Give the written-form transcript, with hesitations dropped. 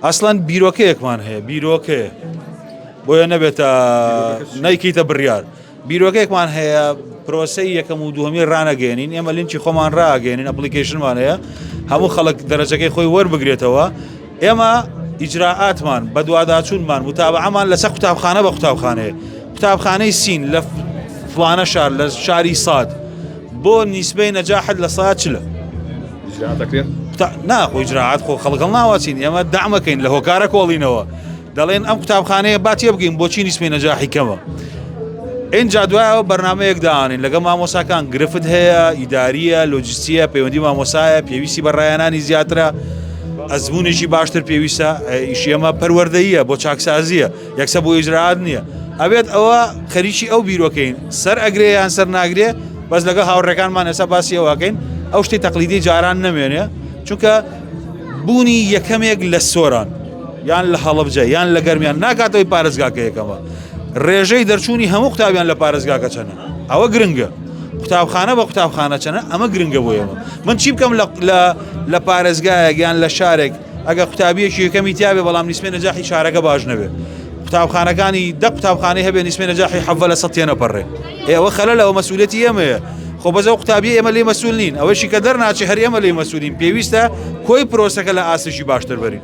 ئەسڵەن بیرۆکەیەکمان هەیە بیرۆکەیە بۆیە نەبێتە نایکەیتە بڕیار بیرۆکەیەکمان هەیە پرۆسەی یەکەم و دووهەمی ڕانەگەێنین ئێمە لینچی خۆمان ڕاگەێنین ئەپلیکیشنمان هەیە هەموو خەڵک دەرەجەکەی خۆی وەربگرێتەوە ئێمە ئیجراعاتمان بە دوواداچوونمان متابعەمان لەسەر قوتابخانە بە قوتابخانەیە قوتابخانەی سین لە فلانە شار لە شاری ساد بۆ نیسبەی نەجاحت لە سەعات چلە ناخۆ ئیجراعات خۆ خەڵگەڵ ناوەچین ئێمە دامەکەین لە هۆکارە کۆڵینەوە دەڵێن ئەم قوتابخانەیە باتیە بگەین بۆچی نیسبەی نەجاحی کەمە اینجا دوایەوە بەرنامەیەک داوانین لەگە مامۆساکان گرفت هەیە ئیداریە لۆجستیە پەیوەندی مامۆسایە پێویستی بە ڕایانانی زیاترە ئەزمونێکی باشتر پێویستە ئیشی ئەمە پەروەردەییە بۆ چاکسازیە یەکسە بۆ ئیجراعات نییە ئەبێت ئەوە خەریکی ئەو بیرۆکەین سەر ئەگرێ یان سەر ناگرێ بەس لەگە هاوڕێکانمان ئێستا باسی ئەوەکەین ئەو شتی تەقلیدی جاران نەمێنێ چونکە بوونی یەکەمێک لە سۆران یان لە هەڵەبجە یان لە گەرمیان ناکاتەوەی پارێزگاکە یەکەمە ڕێژەی دەرچوونی هەموو قوتابیان لە پارێزگاکە چەنە ئەوە گرنگە قوتابخانە بە قوتابخانە چەنە ئەمە گرنگە بۆ ئێمە من چی بکەم لە پارێزگایەک یان لە شارێک ئەگە قوتابیەکی یەکەمی تیاابێ بەڵام نیسبەی نەجاحی شارەکە باش نەبێ قوتابخانەکانی دە قوتابخانەی هەبێ نیسبەی نەجاحی حەڤە لە 100 نەپەڕێ ئێوە خەلەلەوە مەسئولیەتی ئێمەیە خۆ بەزە قوتابی ئێمە لێ مەسئول نین ئەوەشی کە دەرناچێ هەر ئێمە لێ مەسئولین پێویستە کۆی پرۆسەکە لە ئاسشی باشتر بەرین